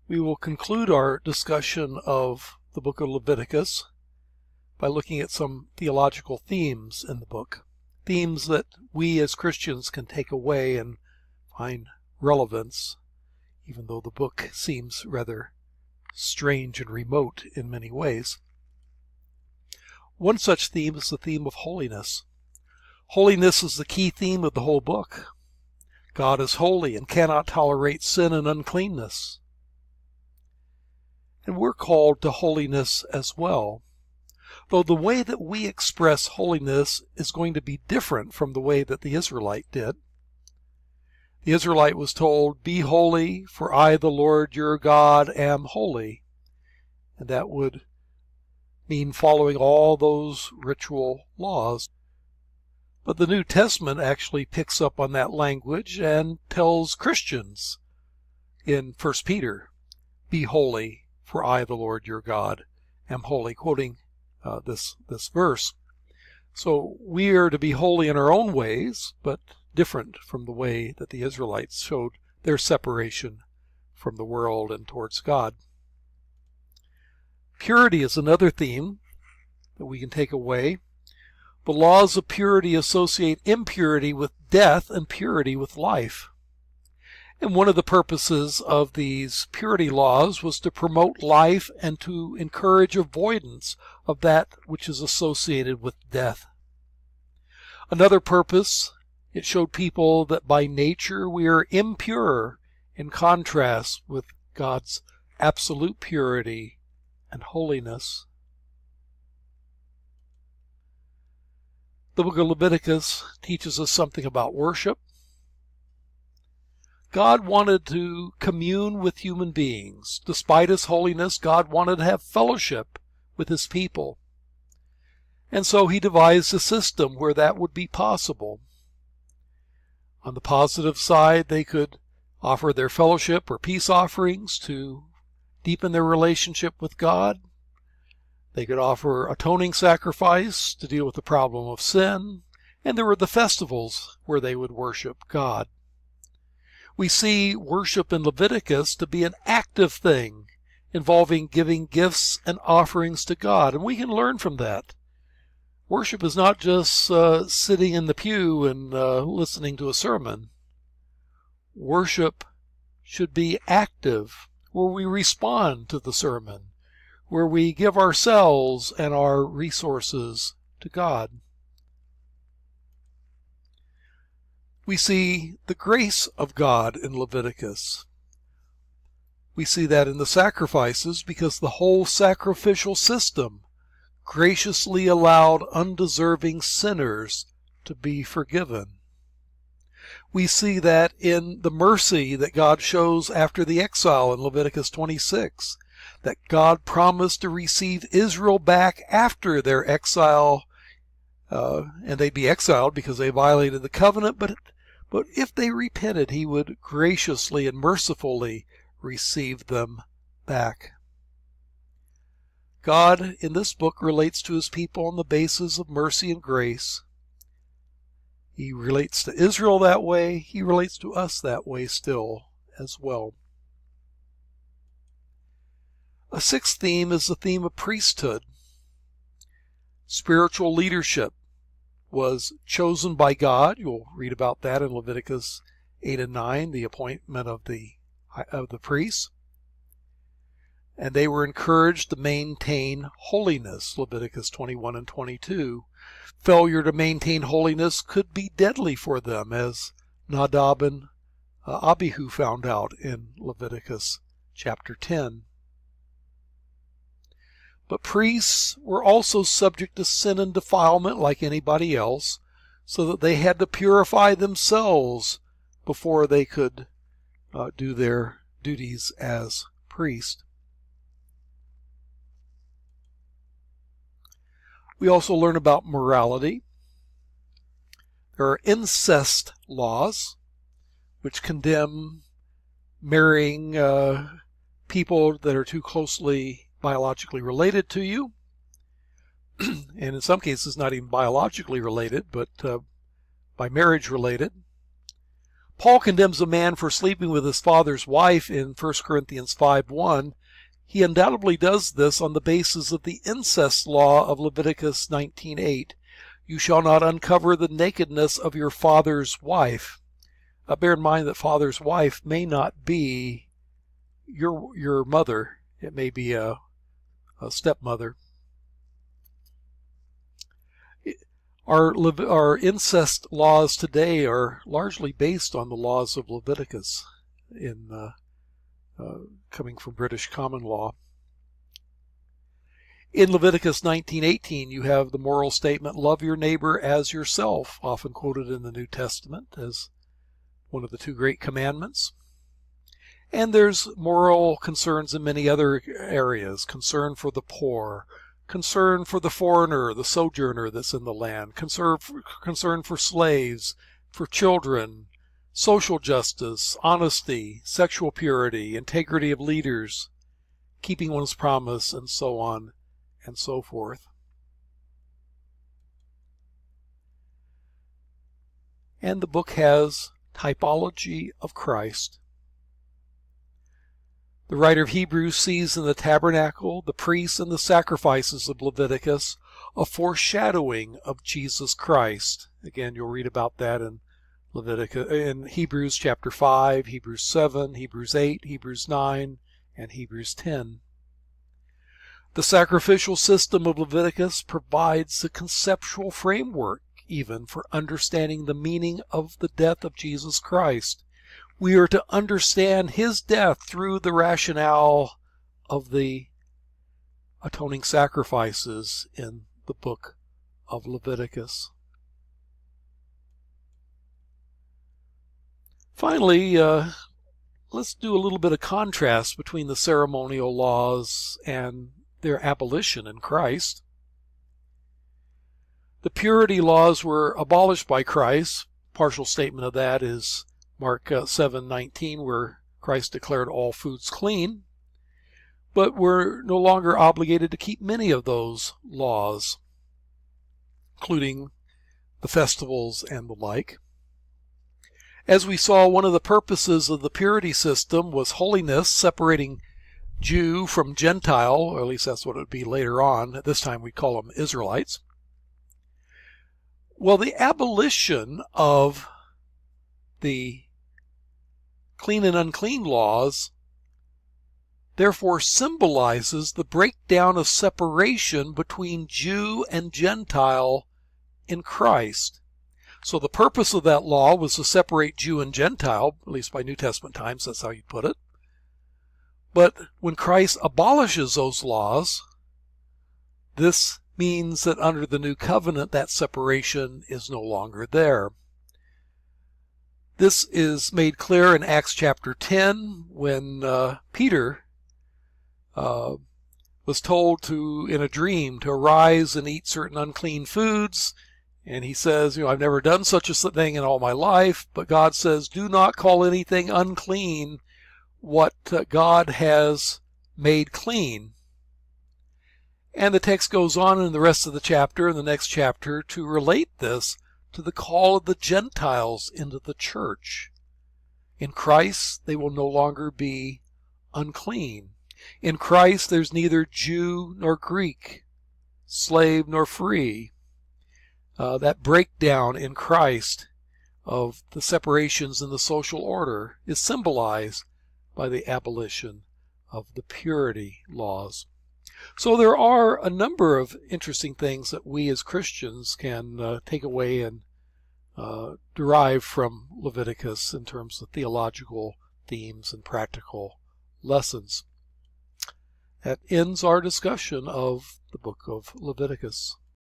We will conclude our discussion of the book of Leviticus by looking at some theological themes in the book, themes that we as Christians can take away and find relevance, even though the book seems rather strange and remote in many ways. One such theme is the theme of holiness. Holiness is the key theme of the whole book. God is holy and cannot tolerate sin and uncleanness. And we're called to holiness as well, though the way that we express holiness is going to be different from the way that the Israelite did. The Israelite was told, "Be holy, for I, the Lord your God, am holy." And that would mean following all those ritual laws. But the New Testament actually picks up on that language and tells Christians in 1 Peter, "Be holy, for I, the Lord your God, am holy," quoting this verse. So we are to be holy in our own ways, but different from the way that the Israelites showed their separation from the world and towards God. Purity is another theme that we can take away. The laws of purity associate impurity with death and purity with life. And one of the purposes of these purity laws was to promote life and to encourage avoidance of that which is associated with death. Another purpose, it showed people that by nature we are impure in contrast with God's absolute purity and holiness. The book of Leviticus teaches us something about worship. God wanted to commune with human beings. Despite his holiness, God wanted to have fellowship with his people. And so he devised a system where that would be possible. On the positive side, they could offer their fellowship or peace offerings to deepen their relationship with God. They could offer atoning sacrifice to deal with the problem of sin. And there were the festivals where they would worship God. We see worship in Leviticus to be an active thing involving giving gifts and offerings to God, and we can learn from that. Worship is not just sitting in the pew and listening to a sermon. Worship should be active, where we respond to the sermon, where we give ourselves and our resources to God. We see the grace of God in Leviticus. We see that in the sacrifices because the whole sacrificial system graciously allowed undeserving sinners to be forgiven. We see that in the mercy that God shows after the exile in Leviticus 26, that God promised to receive Israel back after their exile, and they'd be exiled because they violated the covenant, but if they repented, he would graciously and mercifully receive them back. God, in this book, relates to his people on the basis of mercy and grace. He relates to Israel that way. He relates to us that way still as well. A sixth theme is the theme of priesthood. Spiritual leadership was chosen by God. You'll read about that in Leviticus 8 and 9, the appointment of the priests. And they were encouraged to maintain holiness, Leviticus 21 and 22. Failure to maintain holiness could be deadly for them, as Nadab and Abihu found out in Leviticus chapter 10. But priests were also subject to sin and defilement like anybody else, so that they had to purify themselves before they could do their duties as priests. We also learn about morality. There are incest laws which condemn marrying people that are too closely biologically related to you, and in some cases not even biologically related, but by marriage related. Paul condemns a man for sleeping with his father's wife in 1 Corinthians 5:1. He undoubtedly does this on the basis of the incest law of Leviticus 19:8. You shall not uncover the nakedness of your father's wife. Bear in mind that father's wife may not be your mother. It may be a stepmother. Our incest laws today are largely based on the laws of Leviticus, coming from British common law. In Leviticus 19:18, you have the moral statement, love your neighbor as yourself, often quoted in the New Testament as one of the two great commandments. And there's moral concerns in many other areas, concern for the poor, concern for the foreigner, the sojourner that's in the land, concern for slaves, for children, social justice, honesty, sexual purity, integrity of leaders, keeping one's promise, and so on and so forth. And the book has typology of Christ. The writer of Hebrews sees in the tabernacle, the priests, and the sacrifices of Leviticus a foreshadowing of Jesus Christ. Again, you'll read about that in Hebrews chapter 5, Hebrews 7, Hebrews 8, Hebrews 9, and Hebrews 10. The sacrificial system of Leviticus provides the conceptual framework even for understanding the meaning of the death of Jesus Christ. We are to understand his death through the rationale of the atoning sacrifices in the book of Leviticus. Finally, let's do a little bit of contrast between the ceremonial laws and their abolition in Christ. The purity laws were abolished by Christ. Partial statement of that is Mark 7:19, where Christ declared all foods clean. But we're no longer obligated to keep many of those laws, including the festivals and the like. As we saw, one of the purposes of the purity system was holiness, separating Jew from Gentile, or at least that's what it would be later on. At this time we call them Israelites. Well, the abolition of the clean and unclean laws therefore symbolizes the breakdown of separation between Jew and Gentile in Christ. So the purpose of that law was to separate Jew and Gentile, at least by New Testament times, that's how you put it. But when Christ abolishes those laws, this means that under the new covenant, that separation is no longer there. This is made clear in Acts chapter 10 when Peter was told to, in a dream, to arise and eat certain unclean foods. And he says, I've never done such a thing in all my life, but God says, do not call anything unclean what God has made clean. And the text goes on in the rest of the chapter, in the next chapter, to relate this to the call of the Gentiles into the church. In Christ, they will no longer be unclean. In Christ, there's neither Jew nor Greek, slave nor free. That breakdown in Christ of the separations in the social order is symbolized by the abolition of the purity laws. So there are a number of interesting things that we as Christians can take away and derive from Leviticus in terms of theological themes and practical lessons. That ends our discussion of the book of Leviticus.